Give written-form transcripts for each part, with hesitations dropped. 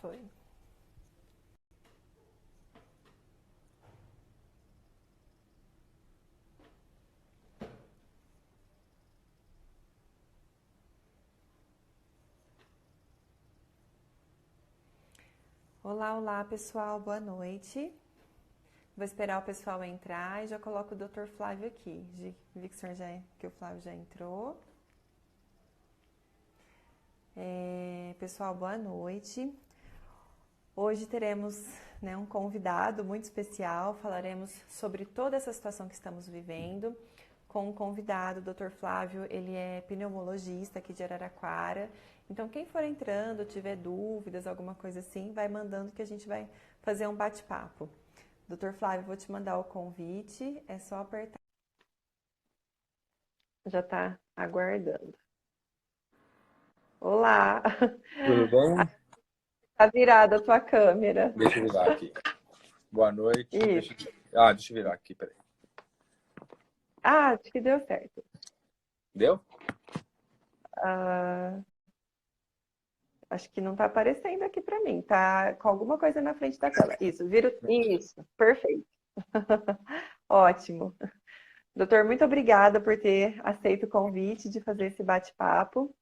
Foi. Olá, olá, pessoal. Boa noite. Vou esperar o pessoal entrar e já coloco o Dr. Flávio aqui. Vi que o Flávio já entrou. Pessoal, boa noite. Hoje teremos, um convidado muito especial. Falaremos sobre toda essa situação que estamos vivendo com um convidado, o Dr. Flávio. Ele é pneumologista aqui de Araraquara. Então, quem for entrando, tiver dúvidas, alguma coisa assim, vai mandando que a gente vai fazer um bate-papo. Dr. Flávio, vou te mandar o convite, é só apertar. Já está aguardando. Olá! Tudo bem? Tá virada a tua câmera. Deixa eu virar aqui. Boa noite. Isso. Deixa eu virar aqui, peraí. Acho que deu certo. Deu? Acho que não está aparecendo aqui para mim. Tá com alguma coisa na frente da tela. Isso, isso, perfeito. Ótimo. Doutor, muito obrigada por ter aceito o convite de fazer esse bate-papo.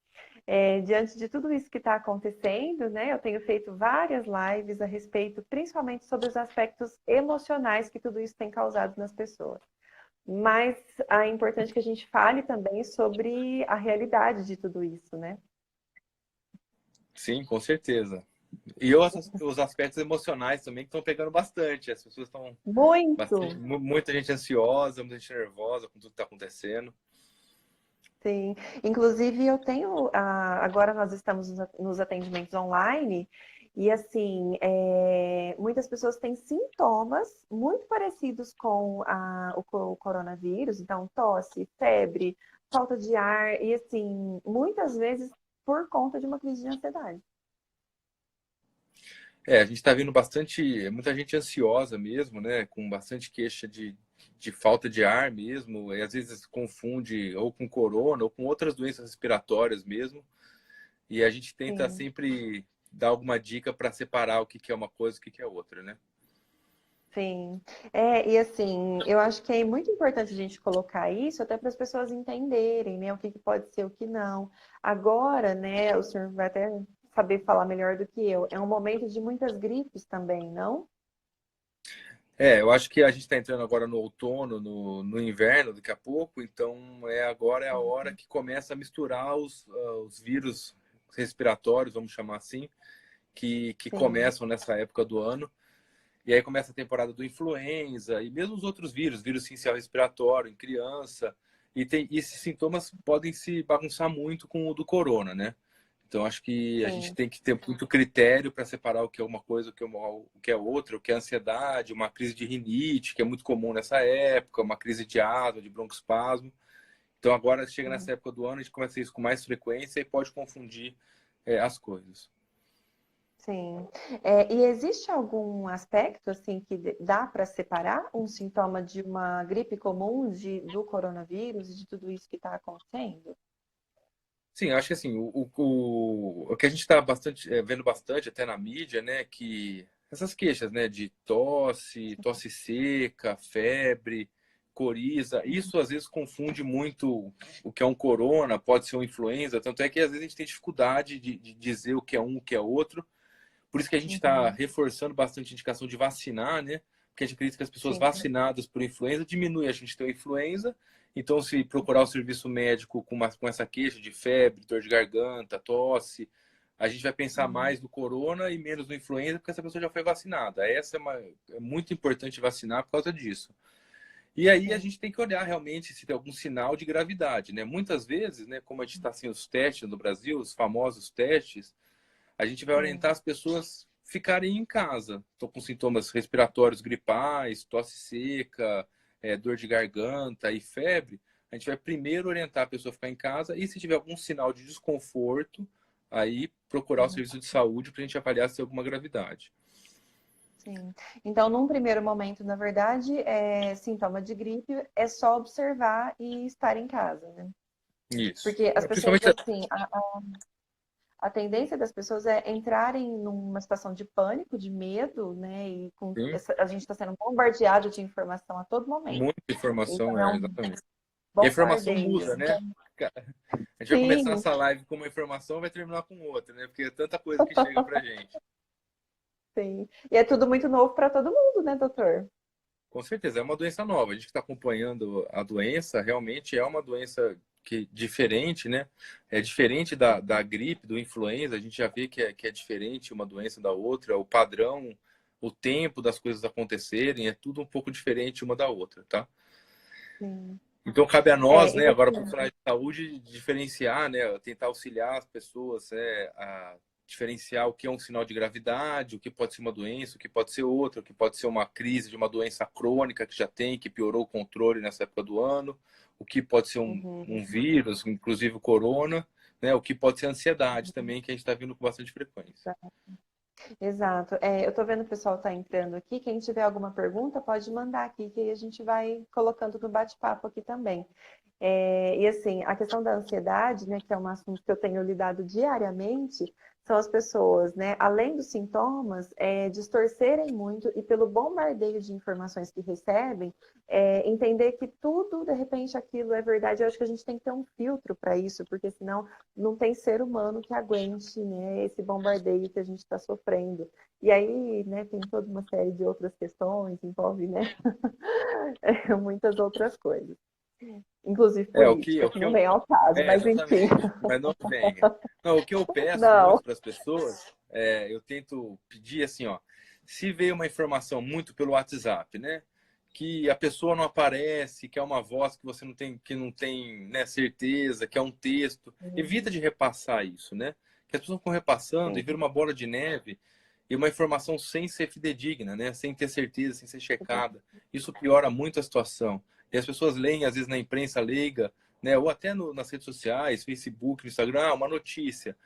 Diante de tudo isso que está acontecendo, eu tenho feito várias lives a respeito, principalmente sobre os aspectos emocionais que tudo isso tem causado nas pessoas. Mas é importante que a gente fale também sobre a realidade de tudo isso, né? Sim, com certeza. E os aspectos emocionais também que estão pegando bastante. As pessoas estão Muito! muita gente ansiosa, muita gente nervosa com tudo que está acontecendo. Sim, inclusive eu tenho, agora nós estamos nos atendimentos online e assim, muitas pessoas têm sintomas muito parecidos com o coronavírus, então tosse, febre, falta de ar e assim, muitas vezes por conta de uma crise de ansiedade. A gente está vendo muita gente ansiosa mesmo, né? Com bastante queixa de falta de ar mesmo, e às vezes confunde ou com corona ou com outras doenças respiratórias mesmo. E a gente tenta Sim. sempre dar alguma dica para separar o que é uma coisa e o que é outra, né? Sim, e assim, eu acho que é muito importante a gente colocar isso até para as pessoas entenderem, o que pode ser, o que não. Agora, o senhor vai até saber falar melhor do que eu, é um momento de muitas gripes também, não? Eu acho que a gente está entrando agora no outono, no inverno, daqui a pouco, então agora é a hora que começa a misturar os vírus respiratórios, vamos chamar assim, que Sim, começam nessa época do ano. E aí começa a temporada do influenza e mesmo os outros vírus sincicial respiratório em criança. E esses sintomas podem se bagunçar muito com o do corona, né? Então acho que a gente sim. tem que ter muito critério para separar o que é uma coisa, o que é outra, o que é ansiedade, uma crise de rinite, que é muito comum nessa época, uma crise de asma, de broncoespasmo. Então agora chega nessa época do ano, a gente começa isso com mais frequência e pode confundir as coisas. Sim. E existe algum aspecto assim que dá para separar um sintoma de uma gripe comum do coronavírus e de tudo isso que está acontecendo? Sim, acho que assim, o que a gente está vendo bastante até na mídia, né, que essas queixas, né, de tosse seca, febre, coriza, isso às vezes confunde muito o que é um corona, pode ser uma influenza, tanto é que às vezes a gente tem dificuldade de dizer o que é um, o que é outro. Por isso que a gente está Uhum. reforçando bastante a indicação de vacinar, né? Porque a gente acredita que as pessoas Sim, vacinadas por influenza diminui a gente ter influenza. Então, se procurar o serviço médico com essa queixa de febre, dor de garganta, tosse, a gente vai pensar uhum. mais no corona e menos no influenza, porque essa pessoa já foi vacinada. É muito importante vacinar por causa disso. E aí a Sim. gente tem que olhar realmente se tem algum sinal de gravidade, né? Muitas vezes, né, como a gente está sem os testes no Brasil, os famosos testes, a gente vai orientar Sim. as pessoas ficarem em casa. Estou com sintomas respiratórios gripais, tosse seca, dor de garganta e febre. A gente vai primeiro orientar a pessoa a ficar em casa e se tiver algum sinal de desconforto, aí procurar o Sim, serviço de saúde para a gente avaliar se tem alguma gravidade. sim. Então, num primeiro momento, na verdade, sintoma de gripe é só observar e estar em casa, né? Isso. Porque as pessoas, Principalmente. assim, a tendência das pessoas é entrarem numa situação de pânico, de medo, né? E Sim, a gente está sendo bombardeado de informação a todo momento. muita informação, Então é um exatamente. E a informação bombardeio. muda, né? A gente vai começar Sim, essa live com uma informação, vai terminar com outra, né? Porque é tanta coisa que chega pra gente. sim. E é tudo muito novo para todo mundo, né, doutor? Com certeza, é uma doença nova. A gente que está acompanhando a doença, realmente é uma doença que diferente, né? É diferente da gripe, do influenza. A gente já vê que é diferente uma doença da outra. O padrão, o tempo das coisas acontecerem, é tudo um pouco diferente uma da outra, tá? Sim. Então cabe a nós, É, e né, agora assim, profissionais de saúde, diferenciar, né, tentar auxiliar as pessoas, a diferenciar o que é um sinal de gravidade, o que pode ser uma doença, o que pode ser outra, o que pode ser uma crise de uma doença crônica que já tem, que piorou o controle nessa época do ano, o que pode ser uhum, um vírus, inclusive o corona, né, o que pode ser ansiedade também, que a gente está vindo com bastante frequência. tá. Exato. É, eu estou vendo o pessoal tá entrando aqui. Quem tiver alguma pergunta, pode mandar aqui, que aí a gente vai colocando no bate-papo aqui também. E assim, a questão da ansiedade, né, que é um assunto que eu tenho lidado diariamente, são as pessoas, né, além dos sintomas, distorcerem muito e pelo bombardeio de informações que recebem, entender que tudo, de repente, aquilo é verdade. Eu acho que a gente tem que ter um filtro para isso, porque senão não tem ser humano que aguente, né, esse bombardeio que a gente está sofrendo. E aí, né, tem toda uma série de outras questões, envolve, né, muitas outras coisas. Inclusive política, O que que não eu, vem ao caso, mas enfim. exatamente, mas não venha. Não, o que eu peço Não, muito para as pessoas, eu tento pedir assim, ó, se veio uma informação muito pelo WhatsApp, né, que a pessoa não aparece, que é uma voz que não tem, né, certeza, que é um texto, evita de repassar isso, né? Que as pessoas ficam repassando e sim, vira uma bola de neve e uma informação sem ser fidedigna, né, sem ter certeza, sem ser checada. Isso piora muito a situação. E as pessoas leem, às vezes, na imprensa leiga, né? Ou até nas redes sociais, Facebook, Instagram, uma notícia.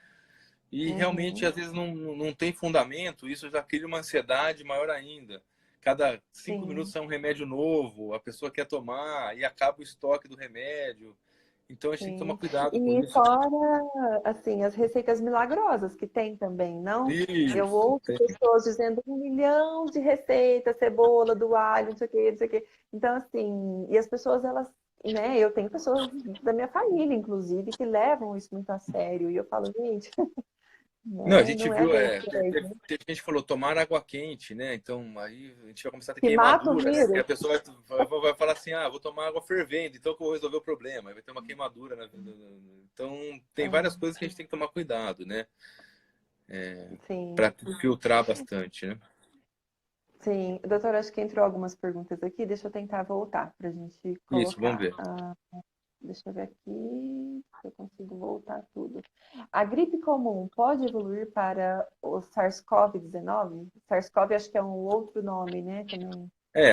E realmente, uhum, às vezes, não tem fundamento, isso já cria uma ansiedade maior ainda. Cada 5 minutos sim. sai um remédio novo, a pessoa quer tomar e acaba o estoque do remédio. Então, a gente tem que tomar Sim. cuidado com E isso. fora, assim, as receitas milagrosas que tem também, não? Eu Isso, ouço pessoas dizendo 1 milhão de receitas, cebola, do alho, não sei o quê, não sei o quê. Então, assim, e as pessoas, elas, né? Eu tenho pessoas da minha família, inclusive, que levam isso muito a sério. E eu falo, gente, não, a né? gente Não é viu, bem por aí, né? teve gente que falou tomar água quente, né? Então aí a gente vai começar a ter Que mata o queimadura, né? Porque vírus. a pessoa vai falar assim, ah, vou tomar água fervendo, então que eu vou resolver o problema. Aí vai ter uma queimadura na vida. Então tem várias É, coisas que a gente tem que tomar cuidado, né? sim. Para filtrar bastante, né? Sim, doutora, acho que entrou algumas perguntas aqui. Deixa eu tentar voltar para a gente Isso, vamos colocar. ver. Deixa eu ver aqui se eu consigo voltar tudo. A gripe comum pode evoluir para o SARS-CoV-19? SARS-CoV acho que é um outro nome, né? Também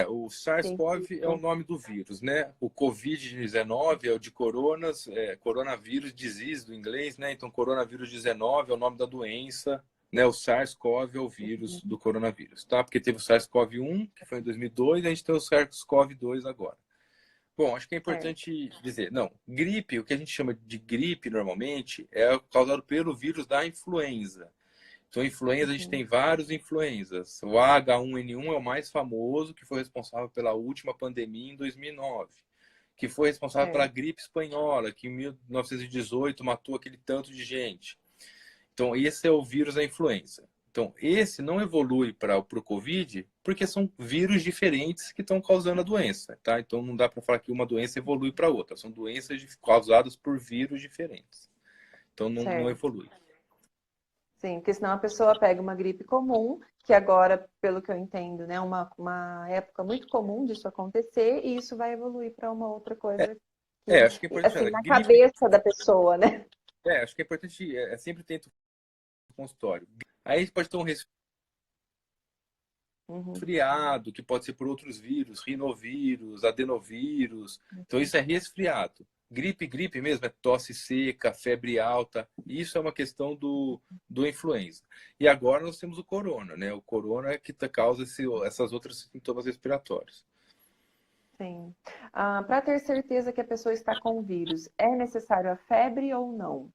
O SARS-CoV é o científico. nome do vírus, né? O Covid-19 é o de coronas, coronavírus disease do inglês, né? Então, coronavírus 19 é o nome da doença, né? O SARS-CoV é o vírus do coronavírus, tá? Porque teve o SARS-CoV-1, que foi em 2002, e a gente tem o SARS-CoV-2 agora. Bom, acho que é Certo. importante dizer, não, gripe, o que a gente chama de gripe normalmente é causado pelo vírus da influenza. Então, influenza, a gente Uhum. tem vários influenzas. O H1N1 é o mais famoso, que foi responsável pela última pandemia em 2009, que foi responsável pela Certo. gripe espanhola, que em 1918 matou aquele tanto de gente. Então, esse é o vírus da influenza. Então, esse não evolui para o Covid porque são vírus diferentes que estão causando a doença, tá? Então, não dá para falar que uma doença evolui para outra. São doenças causadas por vírus diferentes. Então, não Certo. evolui. Sim, porque senão a pessoa pega uma gripe comum, que agora, pelo que eu entendo, né, uma época muito comum disso acontecer, e isso vai evoluir para uma outra coisa que, Acho que é importante, assim, olha, na gripe. cabeça da pessoa, né? Acho que é importante, sempre tento no consultório. Aí pode ter um Uhum. resfriado, que pode ser por outros vírus, rinovírus, adenovírus. Então isso é resfriado. Gripe mesmo, é tosse seca, febre alta. Isso é uma questão do influenza. E agora nós temos o corona, né? O corona é que causa essas outras sintomas respiratórios. Sim. Para ter certeza que a pessoa está com o vírus, é necessário a febre ou não?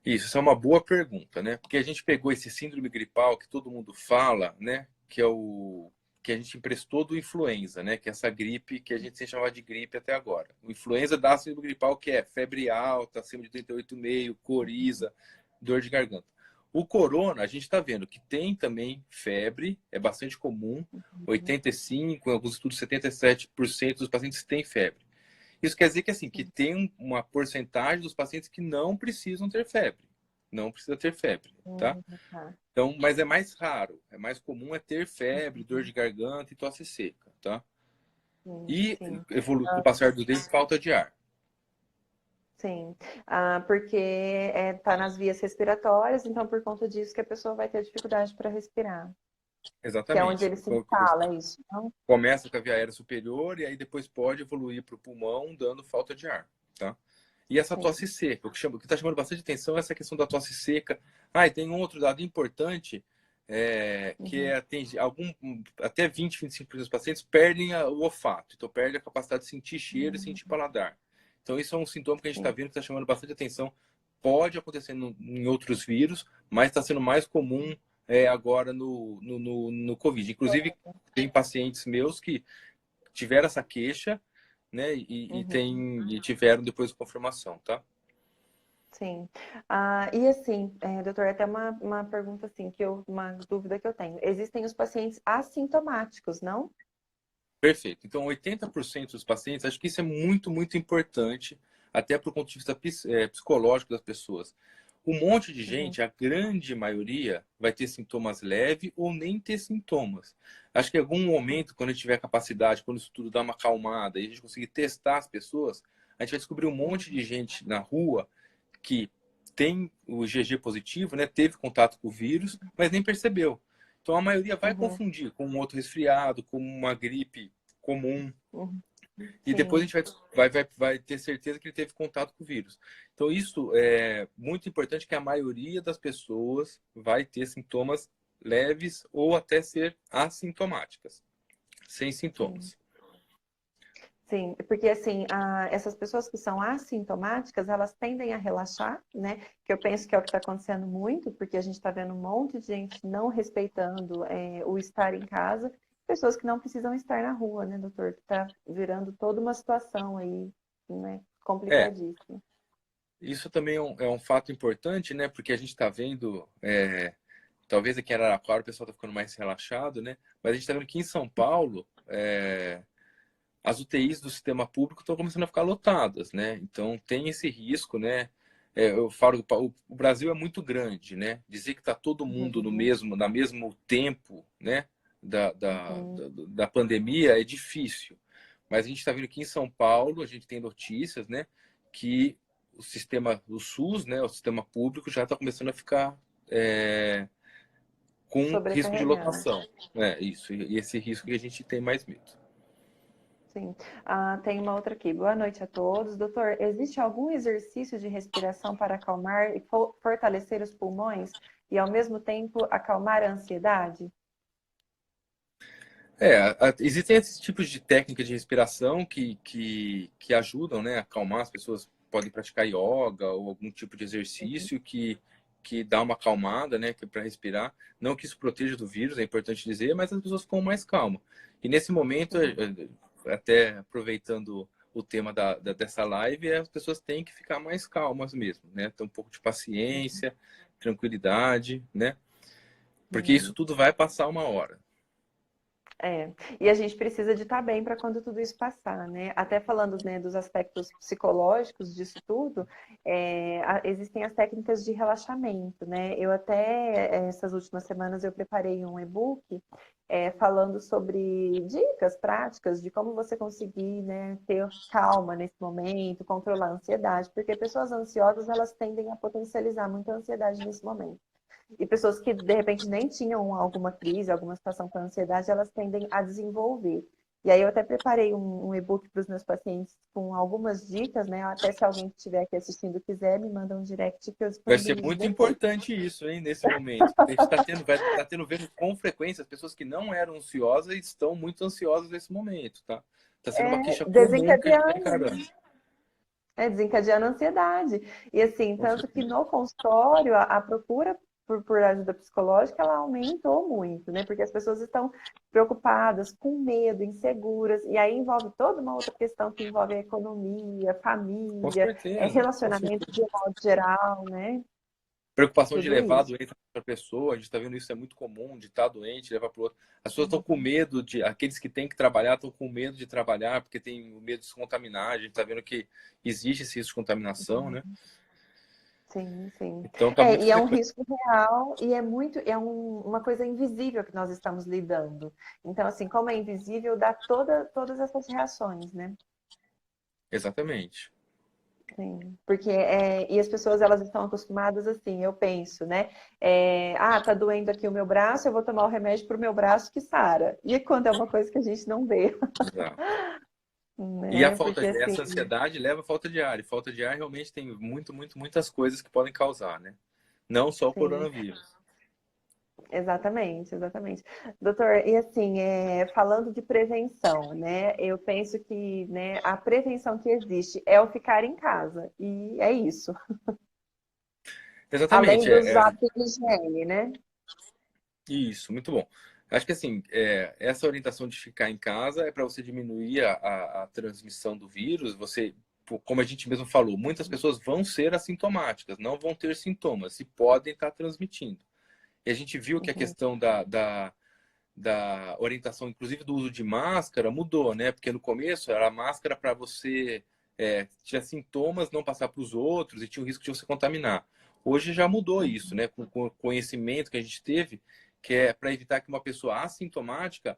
Isso é uma boa pergunta, né? Porque a gente pegou esse síndrome gripal que todo mundo fala, né? Que é o que a gente emprestou do influenza, né? Que é essa gripe que a gente sem chamar de gripe até agora. O influenza dá síndrome gripal que é febre alta, acima de 38,5, coriza, dor de garganta. O corona, a gente está vendo que tem também febre, é bastante comum, 85, em alguns estudos 77% dos pacientes têm febre. Isso quer dizer que assim, que tem uma porcentagem dos pacientes que não precisam ter febre. Não precisa ter febre, tá? Tá. Então, mas é mais raro, é mais comum é ter febre, dor de garganta e tosse seca, tá? E Sim. evolui com o passar do tempo, falta de ar. Sim, porque tá nas vias respiratórias, então por conta disso que a pessoa vai ter dificuldade para respirar, que é onde Exatamente. ele se instala, é isso, não? Começa com a via aérea superior e aí depois pode evoluir para o pulmão, dando falta de ar, tá? E essa tosse Sim. seca, o que está chamando bastante atenção é essa questão da tosse seca. Ah, e tem um outro dado importante, que Uhum. tem até 20, 25% dos pacientes perdem o olfato, então perde a capacidade de sentir cheiro e sentir Uhum. paladar. Então isso é um sintoma que a gente está Sim. vendo que está chamando bastante atenção. Pode acontecer em outros vírus, mas está sendo mais comum agora no Covid. Inclusive, tem pacientes meus que tiveram essa queixa, né, Uhum. e tiveram depois confirmação, tá? Sim. E assim, doutor, até uma pergunta assim, uma dúvida que eu tenho. Existem os pacientes assintomáticos, não? Perfeito. Então, 80% dos pacientes, acho que isso é muito, muito importante, até para o ponto de vista psicológico das pessoas. Um monte de Uhum. gente, a grande maioria, vai ter sintomas leves ou nem ter sintomas. Acho que em algum momento, quando a gente tiver capacidade, quando isso tudo dá uma acalmada e a gente conseguir testar as pessoas, a gente vai descobrir um monte de gente na rua que tem o IgG positivo, né, teve contato com o vírus, mas nem percebeu. Então a maioria vai Uhum. confundir com um outro resfriado, com uma gripe comum, Uhum. e depois a Sim. gente vai ter certeza que ele teve contato com o vírus. Então isso é muito importante, que a maioria das pessoas vai ter sintomas leves ou até ser assintomáticas, sem Sim. sintomas. Sim, porque assim, essas pessoas que são assintomáticas, elas tendem a relaxar, né? Que eu penso que é o que está acontecendo muito, porque a gente está vendo um monte de gente não respeitando o estar em casa, pessoas que não precisam estar na rua, né, doutor? Que está virando toda uma situação aí, né, É, complicadíssima. isso também é um fato importante, né? Porque a gente está vendo, talvez aqui em Araraquara o pessoal está ficando mais relaxado, né? Mas a gente está vendo que em São Paulo, as UTIs do sistema público estão começando a ficar lotadas, né? Então tem esse risco, né? Eu falo, o Brasil é muito grande, né? Dizer que está todo mundo Uhum, na mesmo tempo, né? Da, da, uhum, da, da pandemia é difícil. Mas a gente está vendo que em São Paulo, a gente tem notícias, né? Que o SUS, né? O sistema público já está começando a ficar com risco de sobrecarregado. lotação. Isso. E esse risco que a gente tem mais medo. Sim. Tem uma outra aqui. Boa noite a todos. Doutor, existe algum exercício de respiração para acalmar e fortalecer os pulmões e, ao mesmo tempo, acalmar a ansiedade? Existem esses tipos de técnicas de respiração que ajudam, né, a acalmar. As pessoas podem praticar yoga ou algum tipo de Uhum, exercício que dá uma acalmada, né, que é para respirar. Não que isso proteja do vírus, é importante dizer, mas as pessoas ficam mais calmas. E nesse momento, uhum, até aproveitando o tema dessa live, as pessoas têm que ficar mais calmas mesmo, né? Ter um pouco de paciência, tranquilidade, né? Porque isso uhum. tudo vai passar uma hora. E a gente precisa de estar bem para quando tudo isso passar, né? Até falando, né, dos aspectos psicológicos disso tudo, existem as técnicas de relaxamento, né? Eu até, essas últimas semanas, eu preparei um e-book falando sobre dicas práticas de como você conseguir, né, ter calma nesse momento, controlar a ansiedade, porque pessoas ansiosas, elas tendem a potencializar muito a ansiedade nesse momento. E pessoas que, de repente, nem tinham alguma crise, alguma situação com ansiedade, elas tendem a desenvolver. E aí eu até preparei um e-book para os meus pacientes com algumas dicas, né? Até se alguém que estiver aqui assistindo quiser, me manda um direct que eu Vai ser disponibilizo muito depois. importante isso, hein, nesse momento. A gente vai estar tendo vendo com frequência as pessoas que não eram ansiosas e estão muito ansiosas nesse momento, tá? Está sendo uma queixa comum que a gente está Desencadeando, encarando. desencadeando a ansiedade. E assim, Com tanto que certeza. no consultório, a procura por ajuda psicológica, ela aumentou muito, né? Porque as pessoas estão preocupadas, com medo, inseguras, e aí envolve toda uma outra questão que envolve a economia, Com família, certeza. Com relacionamento certeza. de modo geral, né? Preocupação de Tudo levar a isso. doença para a pessoa, a gente está vendo isso, é muito comum, de estar doente, levar para o outro. As pessoas estão com Uhum. medo de, aqueles que têm que trabalhar estão com medo de trabalhar, porque tem o medo de se contaminar, a gente está vendo que existe esse risco de contaminação, né? Sim, sim. Então está muito E é um frequente. risco real e uma coisa invisível que nós estamos lidando. Então, assim, como é invisível, dá todas essas reações, né? Exatamente. Sim, porque e as pessoas elas estão acostumadas assim, eu penso, né? Tá doendo aqui o meu braço, eu vou tomar o remédio para o meu braço que sara. E quando é uma coisa que a gente não vê, Exato. E a né? falta, Porque assim, essa ansiedade leva a falta de ar. E falta de ar realmente tem muitas coisas que podem causar, né? Não só o sim, coronavírus. exatamente, exatamente. Doutor, e assim, falando de prevenção, né? Eu penso que, né, a prevenção que existe é o ficar em casa, e é isso. Além Exatamente, dos hábitos de higiene, né? isso, muito bom. Acho que assim, essa orientação de ficar em casa é para você diminuir a transmissão do vírus. Você, como a gente mesmo falou, muitas pessoas vão ser assintomáticas, não vão ter sintomas e podem estar transmitindo. E a gente viu que a Uhum, questão da orientação, inclusive do uso de máscara, mudou, né? Porque no começo era a máscara para você tinha sintomas, não passar para os outros e tinha o risco de você contaminar. Hoje já mudou isso, né? Com o conhecimento que a gente teve, que é para evitar que uma pessoa assintomática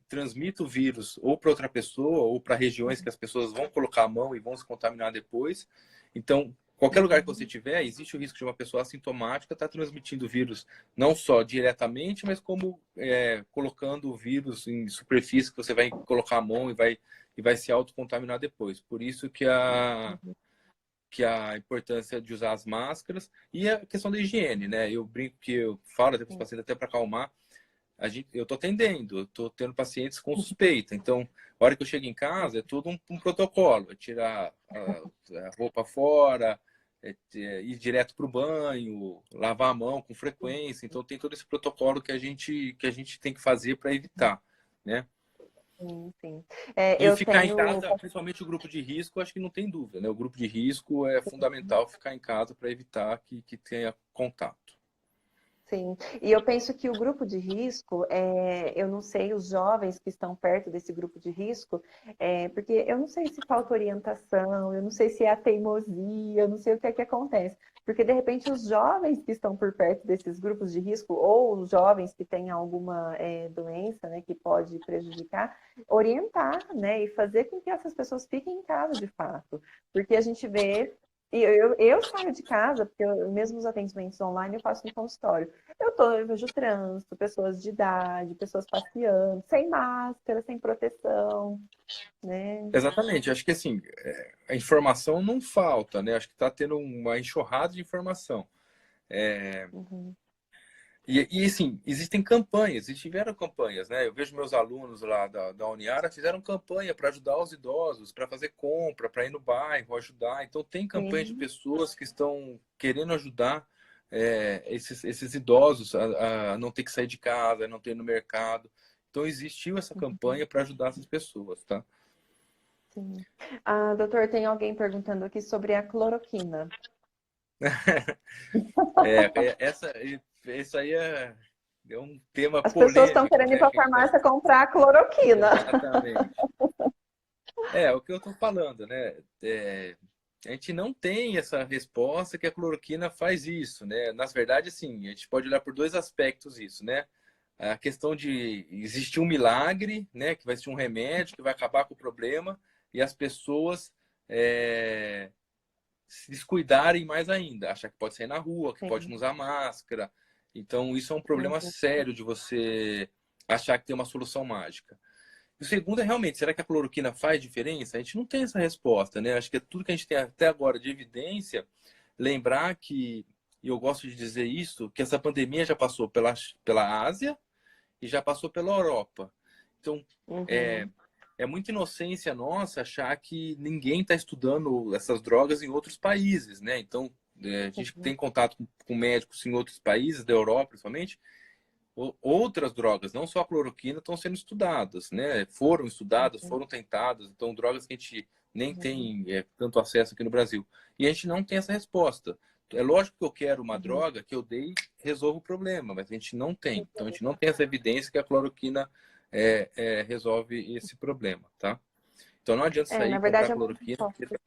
transmita o vírus ou para outra pessoa ou para regiões que as pessoas vão colocar a mão e vão se contaminar depois. Então, qualquer lugar que você uhum, tiver, existe o risco de uma pessoa assintomática estar transmitindo o vírus não só diretamente, mas como colocando o vírus em superfície que você vai colocar a mão e vai se autocontaminar depois. Por isso que a importância de usar as máscaras e a questão da higiene, né? Eu brinco que eu falo até para os pacientes, até para acalmar, eu estou atendendo, eu estou tendo pacientes com suspeita. Então, a hora que eu chego em casa, é tudo um protocolo. É tirar a roupa fora, ir direto para o banho, lavar a mão com frequência. Então, tem todo esse protocolo que a gente tem que fazer para evitar, né? sim, sim. E o Eu ficar em tenho. casa, principalmente o grupo de risco, acho que não tem dúvida, né? O grupo de risco é fundamental ficar em casa para evitar que tenha contato. Sim, e eu penso que o grupo de risco, eu não sei, os jovens que estão perto desse grupo de risco, porque eu não sei se falta orientação, eu não sei se é a teimosia, eu não sei o que é que acontece. Porque, de repente, os jovens que estão por perto desses grupos de risco, ou os jovens que têm alguma doença, né, que pode prejudicar, orientar, né, e fazer com que essas pessoas fiquem em casa de fato. Porque a gente vê. E eu saio de casa, porque mesmo os atendimentos online eu faço no consultório. Eu vejo trânsito, pessoas de idade, pessoas passeando, sem máscara, sem proteção, né? Exatamente, acho que assim, a informação não falta, né? Acho que está tendo uma enxurrada de informação. Uhum, Assim, existem campanhas, e tiveram campanhas, né? Eu vejo meus alunos lá da Uniara fizeram campanha para ajudar os idosos, para fazer compra, para ir no bairro, ajudar. Então, tem campanha de sim, pessoas que estão querendo ajudar esses idosos a não ter que sair de casa, a não ter ir no mercado. Então, existiu essa campanha para ajudar essas pessoas, tá? sim. Ah, doutor, tem alguém perguntando aqui sobre a cloroquina. Isso aí é um tema As pessoas estão polêmico, querendo ir né? para a Que a gente tá... farmácia comprar a cloroquina. Exatamente. O que eu estou falando, né? A gente não tem essa resposta que a cloroquina faz isso, né? Na verdade, assim, a gente pode olhar por dois aspectos isso, né? A questão de existir um milagre, né? Que vai existir um remédio que vai acabar com o problema e as pessoas se descuidarem mais ainda, achar que pode sair na rua, que pode Sim. não usar máscara. Então, isso é um problema Uhum. sério de você achar que tem uma solução mágica. E o segundo é realmente, será que a cloroquina faz diferença? A gente não tem essa resposta, né? Acho que é tudo que a gente tem até agora de evidência, lembrar que, e eu gosto de dizer isso, que essa pandemia já passou pela Ásia e já passou pela Europa. Então, Uhum. é muita inocência nossa achar que ninguém está estudando essas drogas em outros países, né? Então, a gente tem contato com médicos em outros países, da Europa principalmente, outras drogas, não só a cloroquina, estão sendo estudadas, né? Foram estudadas, foram tentadas, então drogas que a gente nem tem tanto acesso aqui no Brasil. E a gente não tem essa resposta. É lógico que eu quero uma droga que eu dei resolva o problema, mas a gente não tem. Então a gente não tem essa evidência que a cloroquina resolve esse problema, tá? Então não adianta sair Na e comprar verdade, é uma cloroquina, resposta.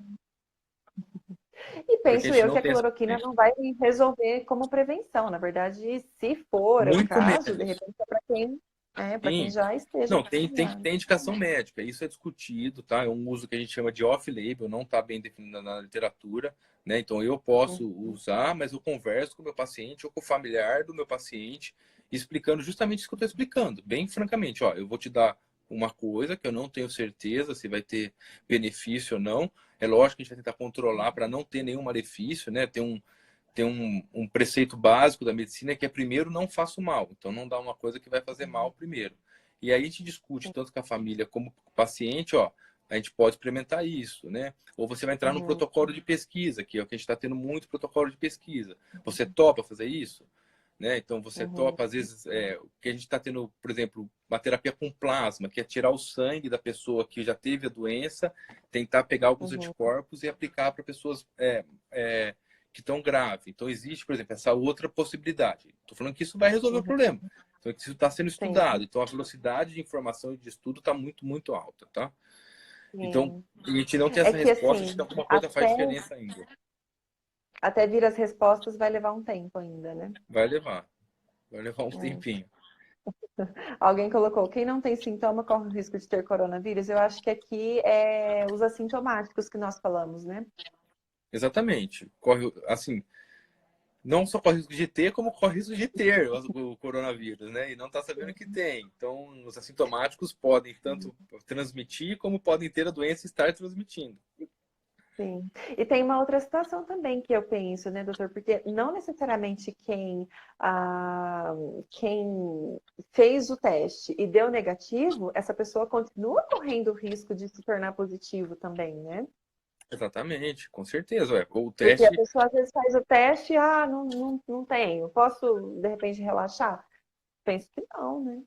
E porque a penso gente eu que não a tem essa cloroquina evidência. não vai resolver como prevenção. Na verdade, se for o Muito caso, de menos. repente é para quem Sim. já esteja Não, tem que vacinado. ter indicação médica. Isso é discutido, tá? É um uso que a gente chama de off-label, não está bem definido na literatura, né? Então eu posso usar, mas eu converso com o meu paciente ou com o familiar do meu paciente, explicando justamente isso que eu estou explicando, bem francamente. Ó, eu vou te dar uma coisa que eu não tenho certeza se vai ter benefício ou não. É lógico que a gente vai tentar controlar para não ter nenhum malefício, né? Tem um preceito básico da medicina que é primeiro não faça o mal. Então não dá uma coisa que vai fazer mal primeiro. E aí a gente discute tanto com a família como com o paciente, ó, a gente pode experimentar isso, né? Ou você vai entrar no protocolo de pesquisa, que é o que a gente está tendo muito protocolo de pesquisa. Você topa fazer isso? Né? Então você topa, às vezes, o que a gente está tendo, por exemplo, uma terapia com plasma, que é tirar o sangue da pessoa que já teve a doença, tentar pegar alguns anticorpos e aplicar para pessoas que estão graves. Então existe, por exemplo, essa outra possibilidade. Estou falando que isso vai resolver o problema. Então isso está sendo Sim, estudado. Então a velocidade de informação e de estudo está muito, muito alta, tá? Então, sim. a gente não tem É essa que resposta de assim, que alguma coisa faz diferença ainda. até vir as respostas vai levar um tempo ainda, né? Vai levar. Vai levar um É. tempinho. Alguém colocou, quem não tem sintoma corre o risco de ter coronavírus? Eu acho que aqui é os assintomáticos que nós falamos, né? Exatamente. Corre, assim, não só corre risco de ter, como corre risco de ter o coronavírus, né? E não está sabendo que tem. Então, os assintomáticos podem tanto transmitir, como podem ter a doença e estar transmitindo. Sim. E tem uma outra situação também que eu penso, né, doutor? Porque não necessariamente quem fez o teste e deu negativo, essa pessoa continua correndo o risco de se tornar positivo também, né? Exatamente, com certeza. Ué. O Porque a teste. pessoa às vezes faz o teste e, não tenho. Posso, de repente, relaxar? Penso que não, né?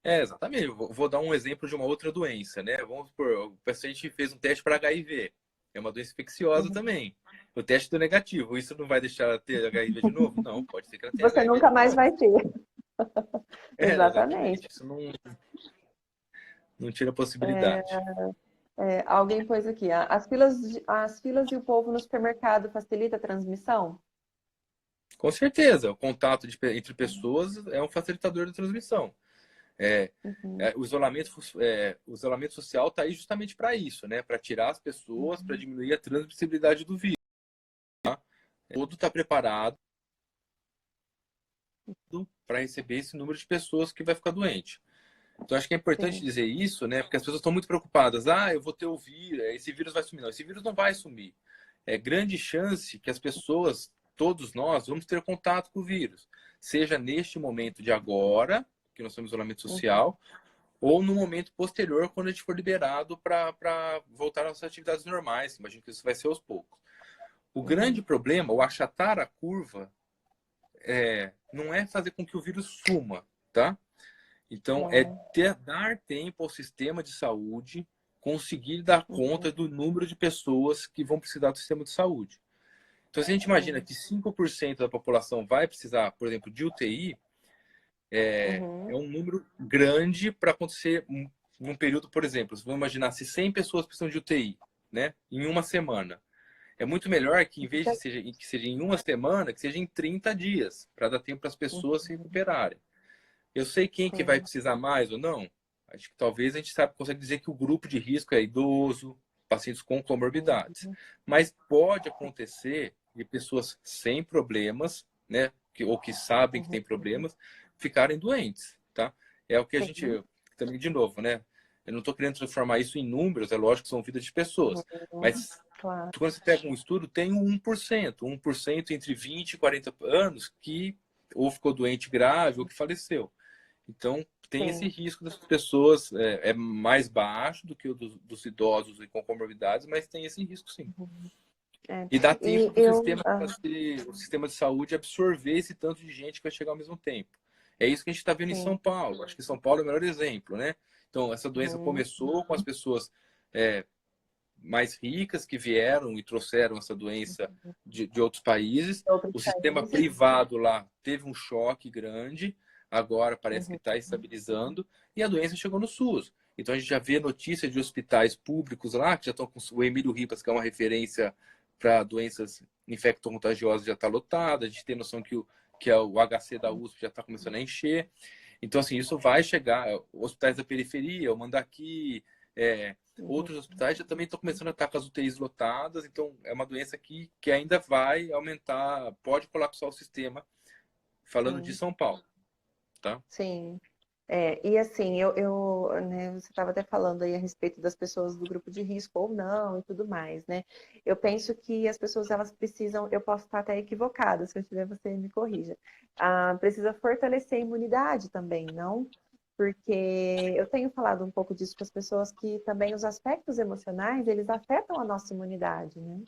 Exatamente. Vou dar um exemplo de uma outra doença, né? Vamos supor, o paciente fez um teste para HIV. É uma doença infecciosa Uhum. também. O teste deu negativo. Isso não vai deixar ela ter HIV de novo? Não, pode ser que ela tenha Você HIV nunca de mais novo. vai ter. Exatamente. Exatamente. Isso não tira a possibilidade. Alguém pôs aqui, as filas e o povo no supermercado facilita a transmissão? Com certeza, o contato entre pessoas é um facilitador da transmissão. É, Uhum, o isolamento social está aí justamente para isso, né? Para tirar as pessoas, para uhum, diminuir a transmissibilidade do vírus. Todo está preparado para receber esse número de pessoas que vai ficar doente. Então, acho que é importante sim. dizer isso, né? Porque as pessoas estão muito preocupadas. Ah, eu vou ter o vírus, esse vírus vai sumir. Não, esse vírus não vai sumir. É grande chance que as pessoas, todos nós, vamos ter contato com o vírus. Seja neste momento de agora, que nós estamos em isolamento Uhum, social, ou no momento posterior, quando a gente for liberado para voltar às nossas atividades normais. Imagino que isso vai ser aos poucos. O grande uhum, problema, o achatar a curva, não é fazer com que o vírus suma, tá? Então, é, dar tempo ao sistema de saúde conseguir dar conta uhum, do número de pessoas que vão precisar do sistema de saúde. Então, se a gente imagina sim, que 5% da população vai precisar, por exemplo, de UTI, é uhum, um número grande para acontecer num período, por exemplo, vamos imaginar se 100 pessoas precisam de UTI, né, em uma semana. É muito melhor que, em vez de seja em uma semana, que seja em 30 dias, para dar tempo para as pessoas se uhum, recuperarem. Eu sei quem que vai sim, precisar mais ou não? Acho que talvez a gente consegue dizer que o grupo de risco é idoso, pacientes com comorbidades. uhum, Mas pode acontecer de pessoas sem problemas, né, ou que sabem que uhum, tem problemas, ficarem doentes, tá? É o que a gente, sim, também de novo, né? Eu não estou querendo transformar isso em números, é lógico que são vidas de pessoas. uhum, Mas claro, quando você pega um estudo, tem um 1% entre 20 e 40 anos que ou ficou doente grave ou que faleceu. Então, tem esse sim. risco das pessoas, é mais baixo do que o dos idosos e com comorbidades, mas tem esse risco sim. Uhum. É. E dá tempo E do eu, sistema, o sistema de saúde absorver esse tanto de gente que vai chegar ao mesmo tempo. É isso que a gente está vendo em São sim. Paulo. Acho que São Paulo é o melhor exemplo, né? Então, essa doença Uhum. começou com as pessoas é, mais ricas que vieram e trouxeram essa doença de outros países. Outros O sistema países. privado lá teve um choque grande, agora parece que Uhum. está estabilizando, e a doença chegou no SUS. Então a gente já vê notícias de hospitais públicos lá, que já estão com o Emílio Ribas, que é uma referência para doenças infecto-contagiosas, já está lotado. A gente tem noção que o HC da USP já está começando a encher. Então, assim, isso vai chegar. Hospitais da periferia, o Mandaki, Uhum. outros hospitais já também estão começando a estar com as UTIs lotadas, então é uma doença que ainda vai aumentar, pode colapsar o sistema, falando de Sim. São Paulo, tá? Sim. É, e assim, né, você estava até falando aí a respeito das pessoas do grupo de risco ou não e tudo mais, né? Eu penso que as pessoas, elas precisam, eu posso estar até equivocada, se eu estiver, você me corrija. Precisa fortalecer a imunidade também, não? Porque eu tenho falado um pouco disso com as pessoas, que também os aspectos emocionais, eles afetam a nossa imunidade, né?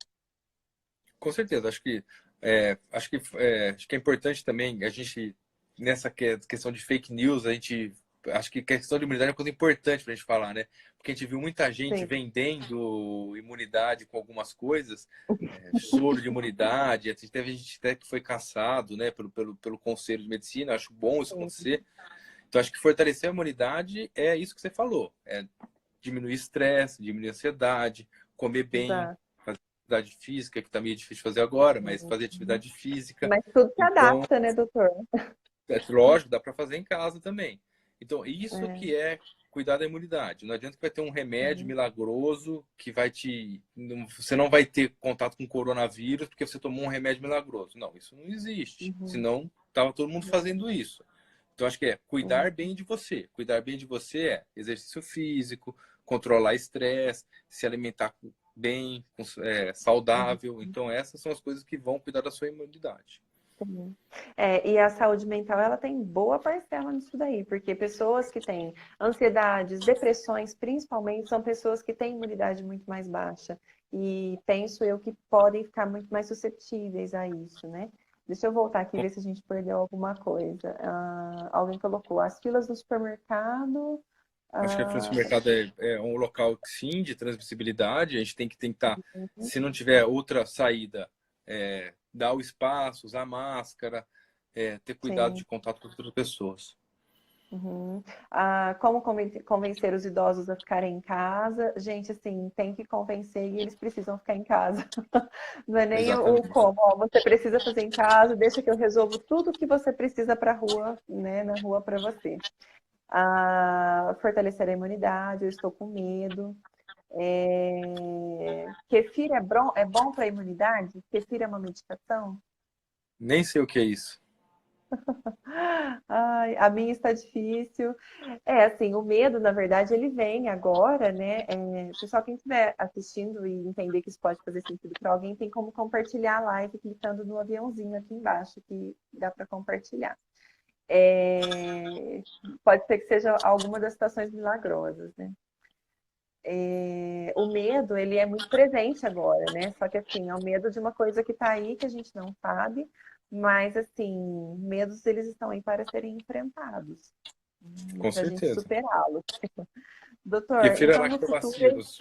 Com certeza, acho que é importante também a gente, nessa questão de fake news, a gente acho que a questão de imunidade é uma coisa importante para a gente falar, né? Porque a gente viu muita gente Sim. vendendo imunidade com algumas coisas, soro de imunidade, teve gente até que foi caçado, né, pelo Conselho de Medicina, acho bom isso Sim. acontecer. Então, acho que fortalecer a imunidade é isso que você falou, diminuir estresse, diminuir ansiedade, comer bem, Exato. fazer atividade física, que tá meio difícil de fazer agora, mas fazer Uhum. atividade física. Mas tudo se Então, adapta, né, doutor? lógico, dá para fazer em casa também. Então, isso É. que é cuidar da imunidade. Não adianta que vai ter um remédio Uhum. milagroso que você não vai ter contato com coronavírus porque você tomou um remédio milagroso. Não, isso não existe. Uhum. Senão, tava todo mundo fazendo isso. Então, acho que Uhum. cuidar bem de você. Cuidar bem de você é exercício físico, controlar estresse, se alimentar bem, Uhum. saudável. Então, essas são as coisas que vão cuidar da sua imunidade. Sim. É, e a saúde mental, ela tem boa parcela nisso daí, porque pessoas que têm ansiedades, depressões, principalmente, são pessoas que têm imunidade muito mais baixa. E penso eu que podem ficar muito mais suscetíveis a isso, né? Deixa eu voltar aqui e ver se a gente perdeu alguma coisa. Alguém colocou as filas no supermercado. Acho que a França ah, Mercado é um local, sim, de transmissibilidade. A gente tem que tentar, se não tiver outra saída, dar o espaço, usar máscara, ter cuidado sim. de contato com outras pessoas. Uhum. Como convencer os idosos a ficarem em casa? Gente, assim, tem que convencer e eles precisam ficar em casa. Não é nem o Exatamente. como. Ó, você precisa fazer em casa, deixa que eu resolvo tudo que você precisa para a rua, né, na rua para você. Fortalecer a imunidade, eu estou com medo. Kefir é bom para a imunidade? Kefir é uma medicação? Nem sei o que é isso. Ai, a minha está difícil. É, assim, o medo, na verdade, ele vem agora, né? Pessoal, quem estiver assistindo e entender que isso pode fazer sentido para alguém, tem como compartilhar a live clicando no aviãozinho aqui embaixo, que dá para compartilhar. É, pode ser que seja alguma das situações milagrosas, né? O medo, ele é muito presente agora, né? Só que, assim, é o medo de uma coisa que está aí, que a gente não sabe, mas, assim, medos, eles estão aí para serem enfrentados e Com para a gente certeza. superá-los. Doutor, Kefir então no futuro. lactobacilos.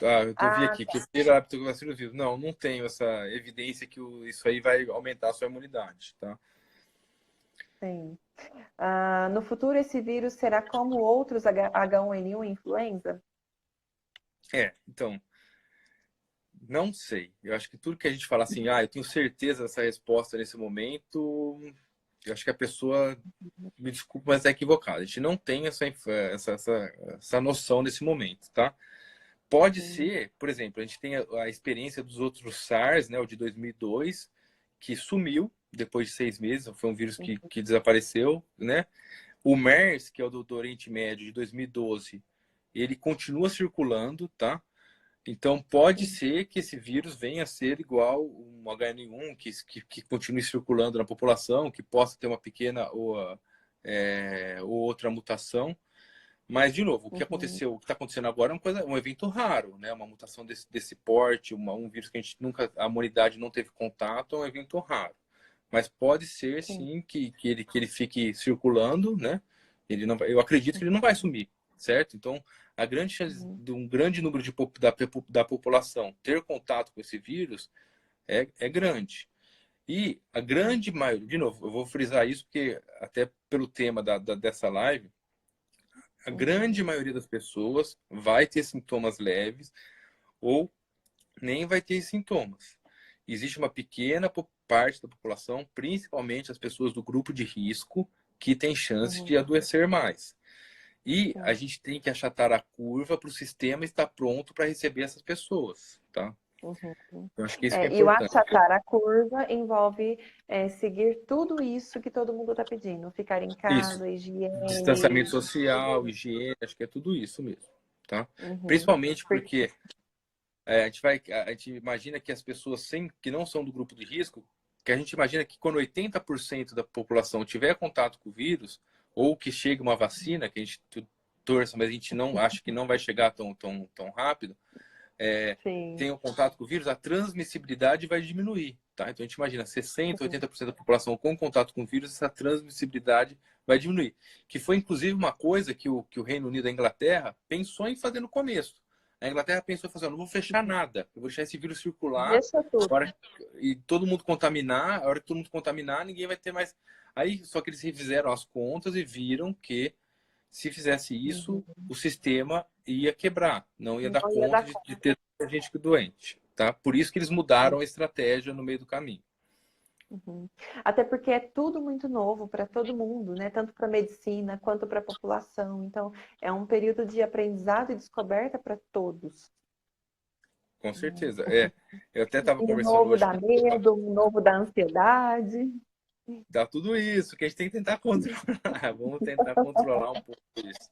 Eu vi Ah, aqui, kefir lactobacilos vivos. Não tenho essa evidência que isso aí vai aumentar a sua imunidade, tá? sim. No futuro, esse vírus será como outros H1N1 influenza? Então, não sei. Eu acho que tudo que a gente fala assim, eu tenho certeza dessa resposta nesse momento, eu acho que a pessoa, me desculpa, mas é equivocada. A gente não tem essa noção nesse momento, tá? Pode Uhum, ser, por exemplo, a gente tem a experiência dos outros SARS, né, o de 2002, que sumiu depois de 6 meses, foi um vírus que desapareceu, né? O MERS, que é o do Oriente Médio, de 2012, ele continua circulando, tá? Então, pode uhum, ser que esse vírus venha a ser igual um HN1, que continue circulando na população, que possa ter uma pequena ou outra mutação. Mas, de novo, o que Uhum. aconteceu, o que está acontecendo agora é um evento raro, né? Uma mutação desse porte, um vírus que a gente nunca, a humanidade não teve contato, é um evento raro. Mas pode ser, Sim. sim, que ele fique circulando, né? Ele não, eu acredito que ele não vai sumir, certo? Então, a grande chance Uhum. de um grande número da população ter contato com esse vírus é grande. E a grande maioria, de novo, eu vou frisar isso porque até pelo tema dessa live, a Uhum. grande maioria das pessoas vai ter sintomas leves ou nem vai ter sintomas. Existe uma pequena parte da população, principalmente as pessoas do grupo de risco, que tem chance Uhum. de adoecer mais. E a Sim. gente tem que achatar a curva para o sistema estar pronto para receber essas pessoas, tá? Uhum. Eu acho que isso que é E o importante. achatar a curva envolve seguir tudo isso que todo mundo está pedindo. Ficar em Isso. casa, higiene, Distanciamento social, tudo. higiene, acho que é tudo isso mesmo, tá? Uhum. Principalmente Porque- porque a gente imagina que as pessoas que não são do grupo de risco, que a gente imagina que quando 80% da população tiver contato com o vírus, ou que chegue uma vacina, que a gente torça, mas a gente não acha que não vai chegar tão rápido, Sim. tenham contato com o vírus, a transmissibilidade vai diminuir, tá? Então a gente imagina 60, 80% da população com contato com o vírus, essa transmissibilidade vai diminuir. Que foi inclusive uma coisa que o Reino Unido e a Inglaterra pensou em fazer no começo. A Inglaterra pensou em fazer, não vou fechar nada, eu vou deixar esse vírus circular, Deixa tudo. e todo mundo contaminar, a hora que todo mundo contaminar, ninguém vai ter mais. Aí, só que eles refizeram as contas e viram que se fizesse isso, Uhum. o sistema ia quebrar, não ia dar Não ia conta dar de ter tanta gente doente, tá? Por isso que eles mudaram a estratégia no meio do caminho. Uhum. Até porque é tudo muito novo para todo mundo, né? Tanto para a medicina quanto para a população. Então, é um período de aprendizado e descoberta para todos. Com Né? certeza. Eu até estava E o conversando novo hoje dá com medo, o novo dá ansiedade. dá tudo isso que a gente tem que tentar controlar. Vamos tentar controlar um pouco isso.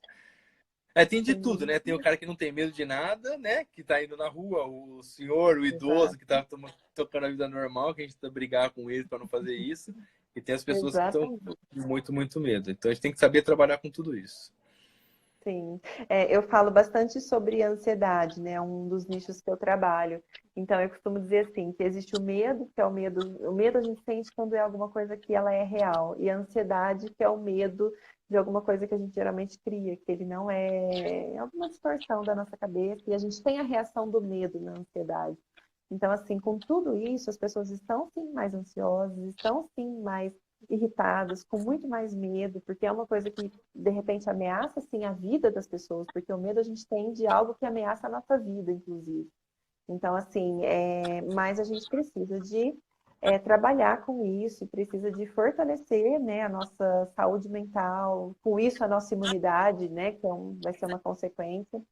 Tem de tudo, Sim, né? Tem o cara que não tem medo de nada, né? Que tá indo na rua, o senhor, o idoso que exato, tá tocando a vida normal, que a gente tá brigar com ele para não fazer isso. E tem as pessoas que estão exatamente. com muito, muito medo. Então a gente tem que saber trabalhar com tudo isso. Sim, eu falo bastante sobre ansiedade, né? É um dos nichos que eu trabalho. Então, eu costumo dizer assim, que existe que é o medo a gente sente quando é alguma coisa que ela é real, e a ansiedade, que é o medo de alguma coisa que a gente geralmente cria, que ele não é alguma distorção da nossa cabeça, e a gente tem a reação do medo na ansiedade. Então, assim, com tudo isso, as pessoas estão sim mais ansiosas, estão sim mais irritadas, com muito mais medo, porque é uma coisa que de repente ameaça sim a vida das pessoas, porque o medo a gente tem de algo que ameaça a nossa vida, inclusive. Então, assim, mas a gente precisa de trabalhar com isso, precisa de fortalecer, né, a nossa saúde mental, com isso a nossa imunidade, né, que vai ser uma consequência.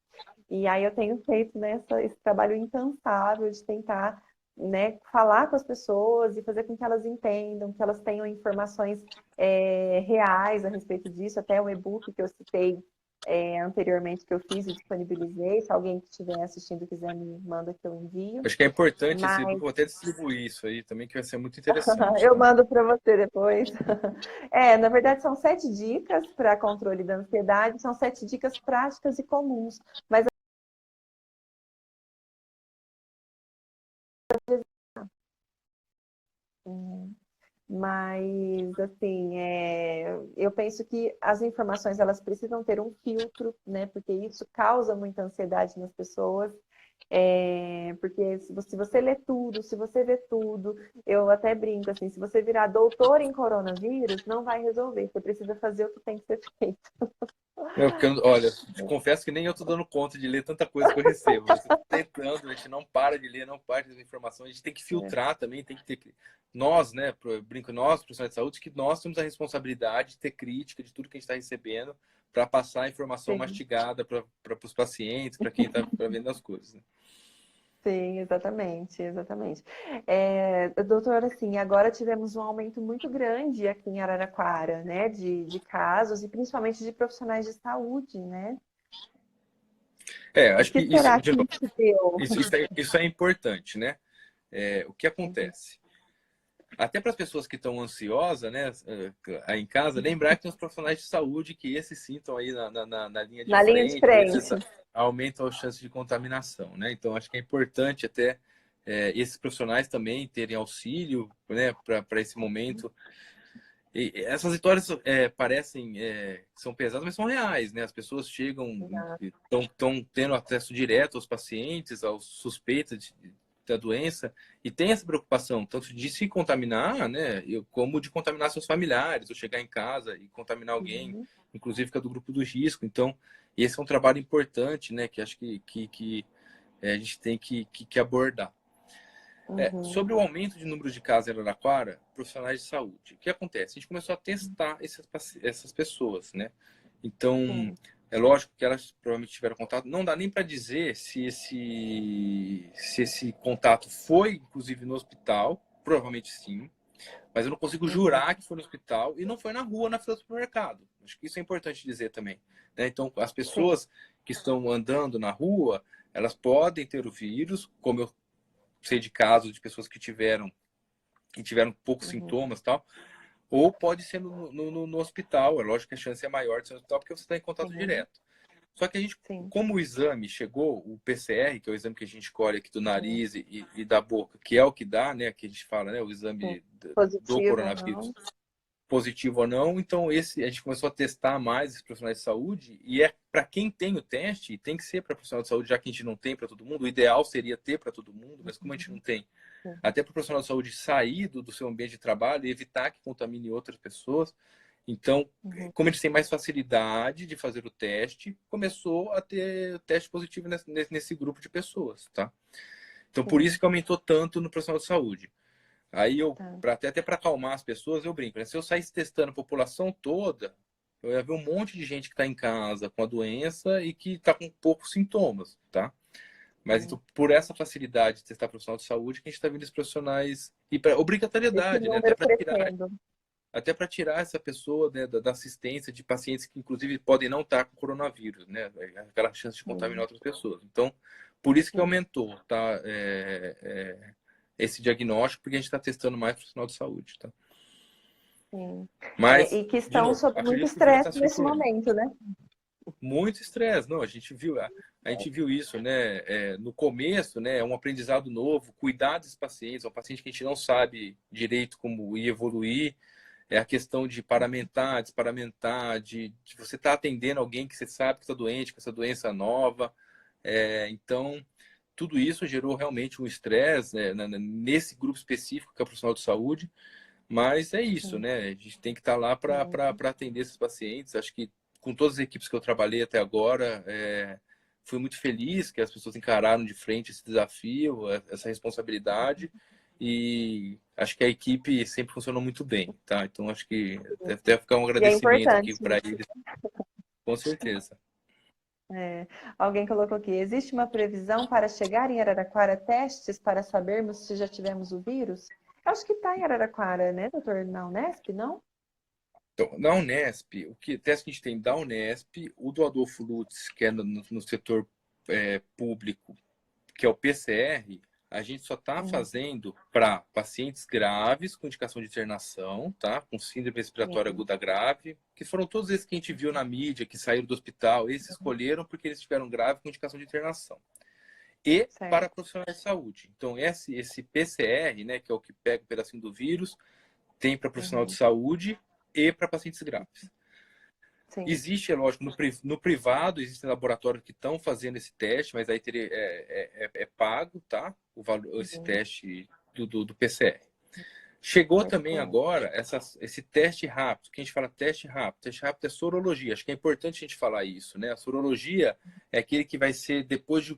E aí eu tenho feito esse trabalho incansável de tentar, né, falar com as pessoas e fazer com que elas entendam, que elas tenham informações reais a respeito disso. Até o e-book que eu citei anteriormente que eu fiz e disponibilizei. Se alguém que estiver assistindo quiser me manda que eu envio. Acho que é importante esse Mas e-book, vou até distribuir isso aí também, que vai ser muito interessante, eu tá? mando para você depois. Na verdade, são 7 dicas para controle da ansiedade, são 7 dicas práticas e comuns. Mas Mas, assim, eu penso que as informações elas precisam ter um filtro, né? Porque isso causa muita ansiedade nas pessoas. Porque se você lê tudo, se você vê tudo, eu até brinco assim, se você virar doutor em coronavírus, não vai resolver. Você precisa fazer o que tem que ser feito. Olha, te confesso que nem eu tô dando conta de ler tanta coisa que eu recebo. Mas eu tô tentando, a gente não para de ler, não para de ler informação. A gente tem que É, filtrar também, tem que ter. Nós, né, brinco, nós, profissionais de saúde, que nós temos a responsabilidade de ter crítica de tudo que a gente está recebendo para passar a informação sim. mastigada para os pacientes, para quem está vendo as coisas. Né? Sim, exatamente, exatamente. Doutora, assim, agora tivemos um aumento muito grande aqui em Araraquara, né, de casos e principalmente de profissionais de saúde, né? O Acho que que isso, será de que novo, isso deu? isso é importante, né? O que acontece? até para as pessoas que estão ansiosas, né, aí em casa, lembrar que tem os profissionais de saúde que esses sim estão aí na linha de Na linha de frente, esses frente. aumentam as chances de contaminação, né? Então, acho que é importante até esses profissionais também terem auxílio, né, para esse momento. E essas histórias parecem que são pesadas, mas são reais, né? As pessoas chegam, estão tendo acesso direto aos pacientes, aos suspeitos da doença, e tem essa preocupação, tanto de se contaminar, né, como de contaminar seus familiares, ou chegar em casa e contaminar alguém, Uhum. inclusive fica do grupo do risco. Então, esse é um trabalho importante, né, que acho que a gente tem que abordar. Uhum. Sobre o aumento de número de casos em Araraquara, profissionais de saúde, o que acontece? A gente começou a testar essas pessoas, né? Então, Sim. é lógico que elas provavelmente tiveram contato. Não dá nem para dizer se esse contato foi, inclusive, no hospital. Provavelmente sim. Mas eu não consigo Uhum. jurar que foi no hospital e não foi na rua, na fila do supermercado. Acho que isso é importante dizer também, né? Então, as Sim. pessoas que estão andando na rua, elas podem ter o vírus, como eu sei de casos de pessoas que tiveram poucos Uhum. sintomas e tal, ou pode ser no hospital. É lógico que a chance é maior de ser no hospital porque você está em contato Uhum. direto. Só que a gente, Sim. como o exame chegou, o PCR, que é o exame que a gente colhe aqui do Uhum. nariz e da boca, que é o que dá, né, que a gente fala, né, o Sim. exame do Positivo ou coronavírus, não? positivo ou não. Então, a gente começou a testar mais esses profissionais de saúde, e é para quem tem o teste, e tem que ser para profissional de saúde, já que a gente não tem para todo mundo. O ideal seria ter para todo mundo, mas como a gente não tem, Sim. até para o profissional de saúde sair do seu ambiente de trabalho e evitar que contamine outras pessoas. Então, Uhum. como eles têm mais facilidade de fazer o teste, começou a ter teste positivo nesse grupo de pessoas, tá? Então, por isso Sim. que aumentou tanto no profissional de saúde. Aí Tá. até para acalmar as pessoas, eu brinco, né? Se eu saísse testando a população toda, eu ia ver um monte de gente que está em casa com a doença e que está com poucos sintomas, tá? Mas Sim. então, por essa facilidade de testar profissional de saúde, que a gente está vendo os profissionais e para Esse obrigatoriedade, né? número crescendo. Até para tirar essa pessoa, né, da assistência de pacientes que inclusive podem não estar com coronavírus, né? Aquela chance de contaminar Sim. outras pessoas. Então, por isso que Sim. aumentou, tá? Esse diagnóstico, porque a gente está testando mais profissional de saúde, tá? Sim. Mas, E que de estão novo, sob muito acredito que o vírus está estresse nesse circulando. momento, né? Muito estresse, não, a gente viu isso, né, no começo, né, é um aprendizado novo, cuidar dos pacientes, é um paciente que a gente não sabe direito como ir evoluir, é a questão de paramentar, desparamentar, de você estar atendendo alguém que você sabe que está doente, com essa doença nova, então, tudo isso gerou realmente um estresse, né, nesse grupo específico que é o profissional de saúde, mas é isso, Sim. né? A gente tem que estar lá para Uhum. atender esses pacientes. Acho que com todas as equipes que eu trabalhei até agora, fui muito feliz que as pessoas encararam de frente esse desafio, essa responsabilidade, e acho que a equipe sempre funcionou muito bem, tá? Então acho que deve até ficar um E é agradecimento aqui importante, para né? eles, com certeza. É. Alguém colocou aqui, existe uma previsão para chegar em Araraquara testes para sabermos se já tivemos o vírus? Eu acho que está em Araraquara, né, doutor? Na Unesp, não? Então, na Unesp, teste que a gente tem da Unesp, o do Adolfo Lutz, que é no setor público, que é o PCR, a gente só está Uhum. fazendo para pacientes graves com indicação de internação, tá? Com síndrome respiratória Sim. aguda grave, que foram todos esses que a gente viu na mídia, que saíram do hospital, esses escolheram porque eles estiveram graves com indicação de internação. E para Certo. profissionais de saúde. Então, esse PCR, né, que é o que pega um pedacinho do vírus, tem para profissional de Uhum. saúde e para pacientes graves. Sim. Existe, é lógico, no privado, existem laboratórios que estão fazendo esse teste, mas aí é pago, tá? Esse Uhum. teste do PCR. Chegou também Excelente. agora esse teste rápido, que a gente fala teste rápido. Teste rápido é sorologia. Acho que é importante a gente falar isso, né? A sorologia é aquele que vai ser depois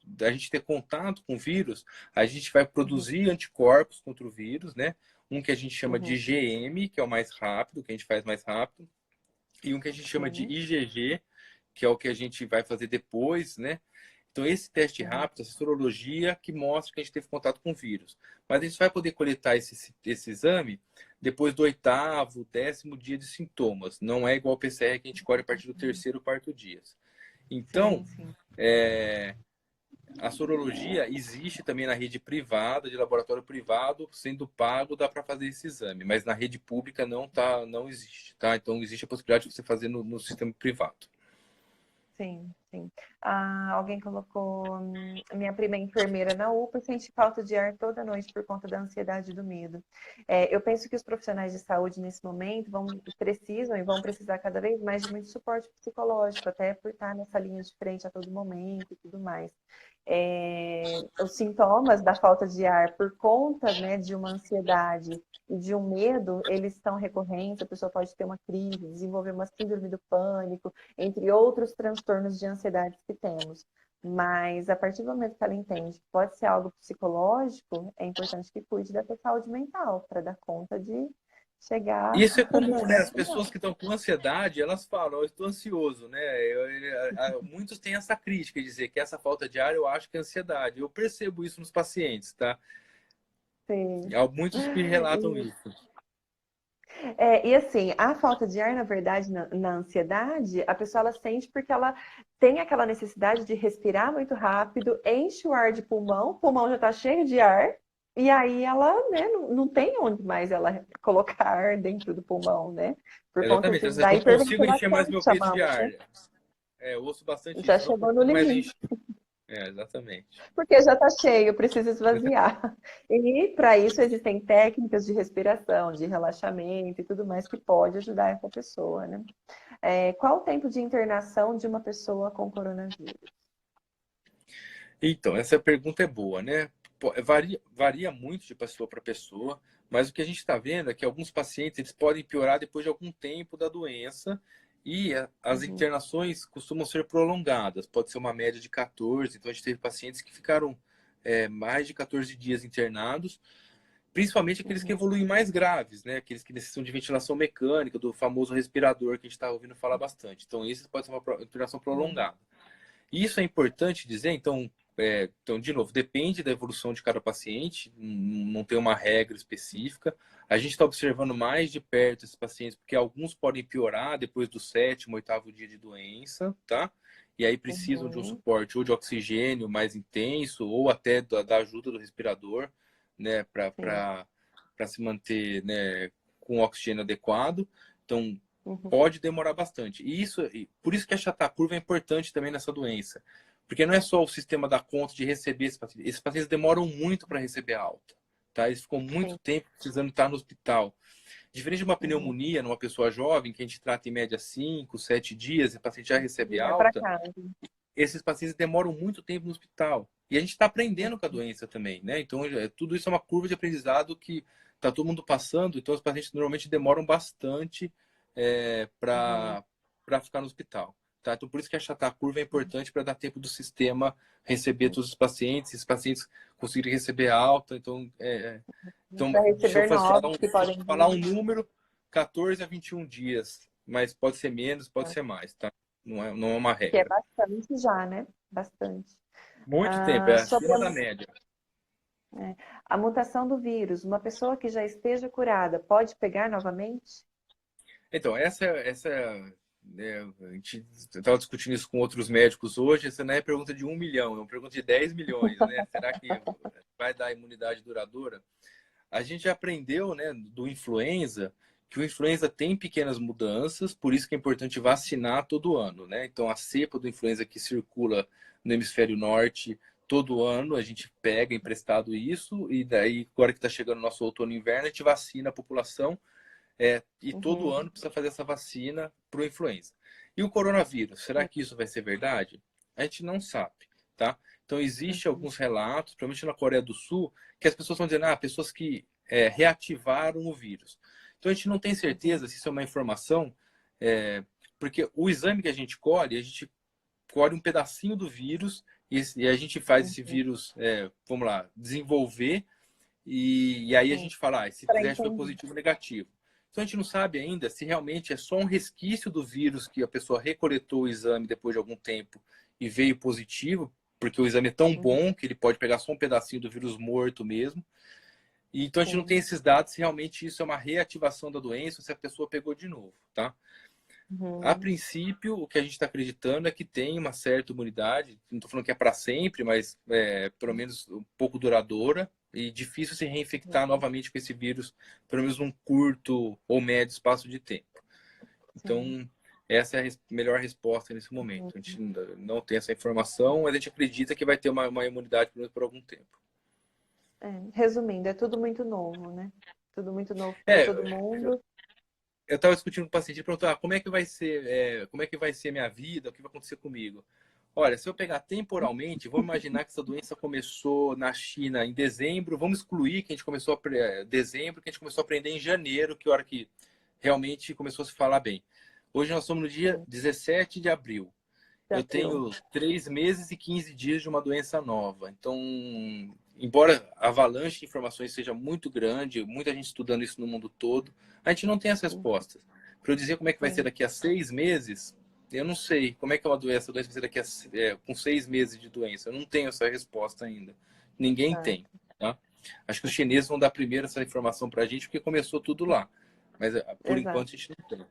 da gente ter contato com o vírus, a gente vai Uhum. produzir anticorpos contra o vírus, né? Um que a gente chama de Uhum. IgM, que é o mais rápido, que a gente faz mais rápido, e um que a gente chama de Sim. IgG, que é o que a gente vai fazer depois, né? Então, esse teste Uhum. rápido, essa sorologia, que mostra que a gente teve contato com o vírus. Mas a gente vai poder coletar esse exame depois do oitavo, 10º dia de sintomas. Não é igual ao PCR que a gente colhe a partir do terceiro, quarto dia. Então, Sim, sim. a sorologia existe também na rede privada, de laboratório privado, sendo pago, dá para fazer esse exame, mas na rede pública não existe, tá? Então existe a possibilidade de você fazer no sistema privado. Sim, sim. Alguém colocou, minha prima é enfermeira na UPA e sente falta de ar toda noite por conta da ansiedade e do medo. Eu penso que os profissionais de saúde nesse momento precisam e vão precisar cada vez mais de muito suporte psicológico, até por estar nessa linha de frente a todo momento e tudo mais. Os sintomas da falta de ar por conta, né, de uma ansiedade e de um medo, eles estão recorrentes, a pessoa pode ter uma crise, desenvolver uma síndrome do pânico, entre outros transtornos de ansiedade que temos. Mas a partir do momento que ela entende que pode ser algo psicológico, é importante que cuide da sua saúde mental, para dar conta de chegar Isso é onde comum, né? As pessoas que estão com ansiedade, elas falam, eu estou ansioso, né? Muitos têm essa crítica, de dizer que essa falta de ar eu acho que é ansiedade. Eu percebo isso nos pacientes, tá? Sim. Há muitos que relatam isso. E assim, a falta de ar, na verdade, na ansiedade, a pessoa ela sente porque ela tem aquela necessidade de respirar muito rápido, enche o ar de pulmão, o pulmão já está cheio de ar, e aí ela, né, não tem onde mais ela colocar ar dentro do pulmão, né? Por conta Exatamente. Você da não consigo encher hiperventilação mais que meu peito de chamamos, ar. né? Eu ouço bastante Já isso. Não chegou no consigo mais limite. encher. Exatamente. Porque já está cheio, precisa esvaziar. E para isso existem técnicas de respiração, de relaxamento e tudo mais que pode ajudar essa pessoa, né? Qual o tempo de internação de uma pessoa com coronavírus? Então, essa pergunta é boa, né? Varia muito de pessoa para pessoa, mas o que a gente está vendo é que alguns pacientes eles podem piorar depois de algum tempo da doença e as Uhum, internações costumam ser prolongadas, pode ser uma média de 14. Então, a gente teve pacientes que ficaram mais de 14 dias internados, principalmente aqueles que uhum, evoluem mais graves, né? Aqueles que necessitam de ventilação mecânica, do famoso respirador que a gente está ouvindo falar bastante. Então, isso pode ser uma internação uhum, prolongada. E isso é importante dizer, então, de novo, depende da evolução de cada paciente, não tem uma regra específica. A gente está observando mais de perto esses pacientes, porque alguns podem piorar depois do sétimo, oitavo dia de doença, tá? E aí precisam de um uhum, suporte ou de oxigênio mais intenso, ou até da ajuda do respirador, né, sim, para se manter, né, com o oxigênio adequado. Então, uhum, pode demorar bastante. Por isso que achatar a curva é importante também nessa doença. Porque não é só o sistema dar conta de receber esses pacientes. Esses pacientes demoram muito para receber a alta. Tá? Eles ficam muito sim, tempo precisando estar no hospital. Diferente de uma uhum. pneumonia numa pessoa jovem, que a gente trata em média 5, 7 dias, e o paciente já recebe Vai para alta, casa. esses pacientes demoram muito tempo no hospital. E a gente está aprendendo com a doença também, né? Então, tudo isso é uma curva de aprendizado que está todo mundo passando. Então, os pacientes normalmente demoram bastante Uhum, para ficar no hospital. Tá? Então, por isso que achatar a curva é importante para dar tempo do sistema receber uhum. todos os pacientes, esses pacientes conseguirem receber alta. Então Para deixa eu receber novos que podem falar um vir. número, 14 a 21 dias. Mas pode ser menos, pode Tá? ser mais, tá? Não é uma Que é regra. bastante já, né? Bastante. Muito tempo, é Sobre acima da média. a mutação do vírus, uma pessoa que já esteja curada pode pegar novamente? Então, a gente estava discutindo isso com outros médicos hoje. Essa não é pergunta de 1 milhão, é uma pergunta de 10 milhões, né? Será que vai dar imunidade duradoura? A gente já aprendeu, né, do influenza, que o influenza tem pequenas mudanças, por isso que é importante vacinar todo ano, né? Então, a cepa do influenza que circula no hemisfério norte, todo ano a gente pega emprestado isso, e daí, agora que está chegando o nosso outono e inverno, a gente vacina a população e todo Uhum. ano precisa fazer essa vacina para o influenza. E o coronavírus, será que isso vai ser verdade? A gente não sabe, tá? Então, existe Uhum. alguns relatos, principalmente na Coreia do Sul, que as pessoas estão dizendo, pessoas que reativaram o vírus. Então, a gente não tem Uhum. certeza se isso é uma informação, porque o exame que a gente colhe um pedacinho do vírus e a gente faz esse Uhum. vírus, vamos lá, desenvolver e aí a Sim. gente fala, esse Para teste foi entender. positivo ou negativo. Então a gente não sabe ainda se realmente é só um resquício do vírus que a pessoa recoletou o exame depois de algum tempo e veio positivo, porque o exame é tão Uhum. bom que ele pode pegar só um pedacinho do vírus morto mesmo. E então a gente não Sim. tem esses dados se realmente isso é uma reativação da doença ou se a pessoa pegou de novo, tá? A Uhum. princípio, o que a gente está acreditando é que tem uma certa imunidade, não estou falando que é para sempre, mas pelo menos um pouco duradoura, e difícil se reinfectar novamente com esse vírus, pelo menos num curto ou médio espaço de tempo. Sim. Então, essa é a melhor resposta nesse momento. A Uhum. gente não tem essa informação, mas a gente acredita que vai ter uma imunidade pelo menos por algum tempo. Resumindo, é tudo muito novo, né? Tudo muito novo para É, todo mundo. eu estava discutindo com o paciente e perguntou, como é que vai ser, como é que vai ser a minha vida, o que vai acontecer comigo? Olha, se eu pegar temporalmente, vamos imaginar que essa doença começou na China em dezembro, vamos excluir que a gente começou dezembro, que a gente começou a aprender em janeiro, que é a hora que realmente começou a se falar bem. Hoje nós estamos no dia Sim, 17 de abril. de Eu abril. tenho 3 meses e 15 dias de uma doença nova. Então, embora a avalanche de informações seja muito grande, muita gente estudando isso no mundo todo, a gente não tem as respostas. Para eu dizer como é que vai ser Sim, daqui a 6 meses, eu não sei. Como é que é uma doença? A doença vai ser daqui com 6 meses de doença. Eu não tenho essa resposta ainda. Ninguém tem. certo. Tá? Acho que os chineses vão dar primeiro essa informação para a gente, porque começou tudo lá. Mas, por Exato. enquanto, a gente não tem.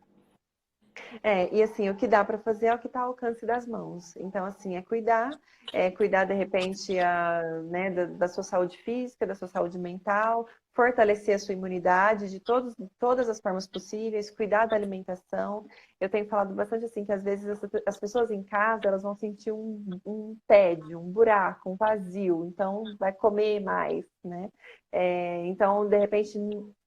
E assim, o que dá para fazer é o que está ao alcance das mãos. Então, assim, é cuidar de repente né, da sua saúde física, da sua saúde mental, fortalecer a sua imunidade de todas as formas possíveis, cuidar da alimentação. Eu tenho falado bastante assim que às vezes as pessoas em casa elas vão sentir um tédio, um buraco, um vazio, então vai comer mais, né? Então, de repente,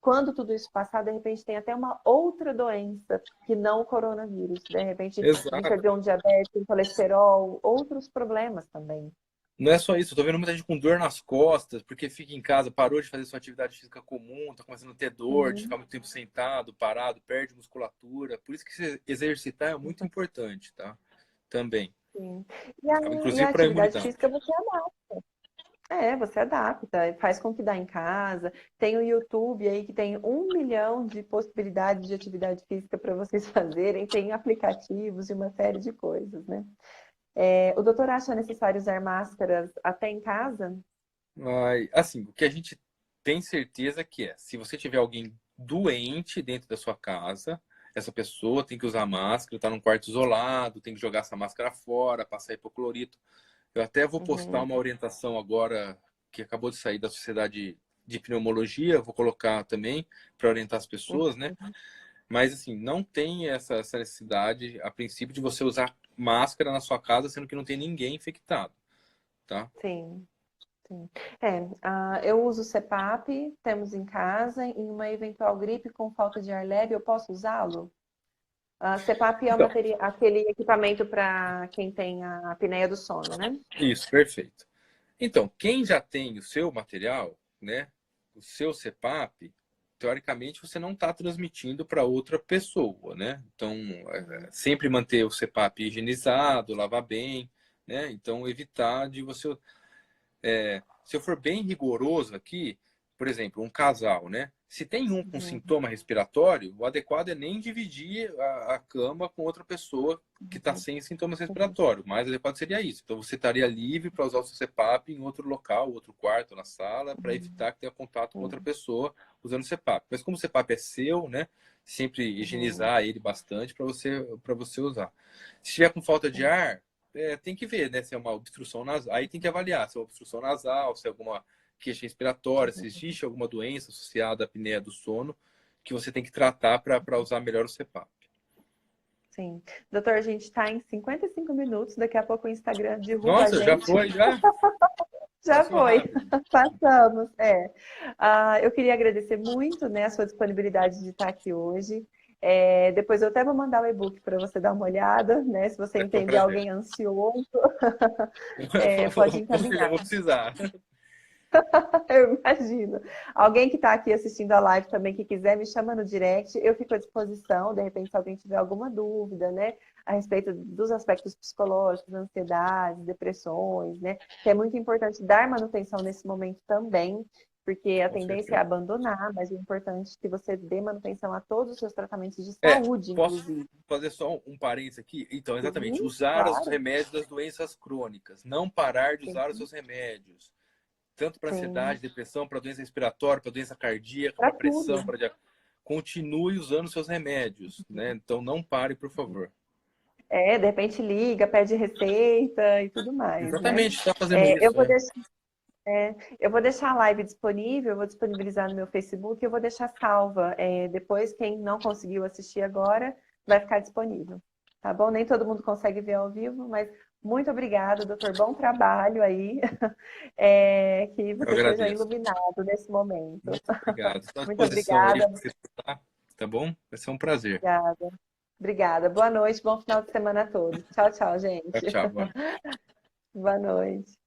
quando tudo isso passar, de repente tem até uma outra doença que não o coronavírus. De repente, Exato. desencadeou um diabetes, um colesterol, outros problemas também. Não é só isso, eu tô vendo muita gente com dor nas costas, porque fica em casa, parou de fazer sua atividade física comum, tá começando a ter dor, de ficar Sim, muito tempo sentado, parado, perde musculatura. Por isso que se exercitar é muito importante, tá? Também. sim. E a Inclusive para a atividade imunidade. física você adapta, faz com que dá em casa. Tem o YouTube aí que tem 1 milhão de possibilidades de atividade física para vocês fazerem, tem aplicativos e uma série de coisas, né? O doutor acha necessário usar máscaras até em casa? Mas, assim, o que a gente tem certeza que se você tiver alguém doente dentro da sua casa, essa pessoa tem que usar máscara, tá num quarto isolado, tem que jogar essa máscara fora, passar hipoclorito. Eu até vou postar Uhum, uma orientação agora que acabou de sair da Sociedade de Pneumologia, vou colocar também para orientar as pessoas, né? uhum. Mas assim, não tem essa necessidade, a princípio, de você usar máscara na sua casa, sendo que não tem ninguém infectado, tá? Sim, sim. Eu uso CPAP, temos em casa, em uma eventual gripe com falta de ar leve, eu posso usá-lo? CPAP é Então, aquele equipamento para quem tem a apneia do sono, né? isso, perfeito. Então, quem já tem o seu material, né, o seu CPAP, teoricamente você não está transmitindo para outra pessoa, né? Então, Uhum, sempre manter o CPAP higienizado, lavar bem, né? Então, evitar de você se eu for bem rigoroso aqui, por exemplo, um casal, né? Se tem um com uhum, sintoma respiratório, o adequado é nem dividir a cama com outra pessoa que está uhum, sem sintomas uhum, respiratórios. O mais adequado seria isso. Então você estaria livre para usar o seu CPAP em outro local, outro quarto, na sala, para uhum, evitar que tenha contato com outra uhum, pessoa usando o CPAP. Mas como o CPAP é seu, né? Sempre uhum, higienizar ele bastante para você usar. Se estiver com falta de sim, ar, tem que ver, né? Se é uma obstrução nasal. Aí tem que avaliar se é uma obstrução nasal, se é alguma queixa respiratória, se uhum, existe alguma doença associada à apneia do sono que você tem que tratar para usar melhor o CPAP. sim. Doutor, a gente está em 55 minutos, daqui a pouco o Instagram derruba a Nossa, já gente. foi, já? Já Passou foi, rápido. passamos. Eu queria agradecer muito, né, a sua disponibilidade de estar aqui hoje. Depois eu até vou mandar o e-book para você dar uma olhada, né? Se você Foi um entender prazer. alguém ansioso, pode Eu encaminhar. vou precisar. Eu imagino. Alguém que está aqui assistindo a live também que quiser me chama no direct, eu fico à disposição. De repente, se alguém tiver alguma dúvida, né, a respeito dos aspectos psicológicos, ansiedades, depressões, né, que é muito importante dar manutenção nesse momento também, porque a Com tendência é certeza. abandonar, mas o importante é que você dê manutenção a todos os seus tratamentos de É, saúde, posso inclusive. fazer só um parênteses aqui? Então, exatamente, Sim, usar os claro. remédios das doenças crônicas, não parar de usar os Sim, seus remédios, tanto para sim. ansiedade, depressão, para doença respiratória, para doença cardíaca, Para para pressão, tudo. para continue usando seus remédios, né? Então não pare, por favor. De repente liga, pede receita e tudo mais, né? Exatamente, está fazendo Eu isso, vou né? deixar, eu vou deixar a live disponível, eu vou disponibilizar no meu Facebook, eu vou deixar salva. Depois, quem não conseguiu assistir agora, vai ficar disponível. Tá bom? Nem todo mundo consegue ver ao vivo, mas muito obrigada, doutor. Bom trabalho aí. Que Eu você seja agradeço. iluminado nesse momento. Muito obrigado. Estou à Muito disposição aí obrigada, para você escutar, tá bom? Vai ser um prazer. obrigada. Obrigada. Boa noite, bom final de semana a todos. Tchau, tchau, Tchau, gente. tchau. Boa Boa noite.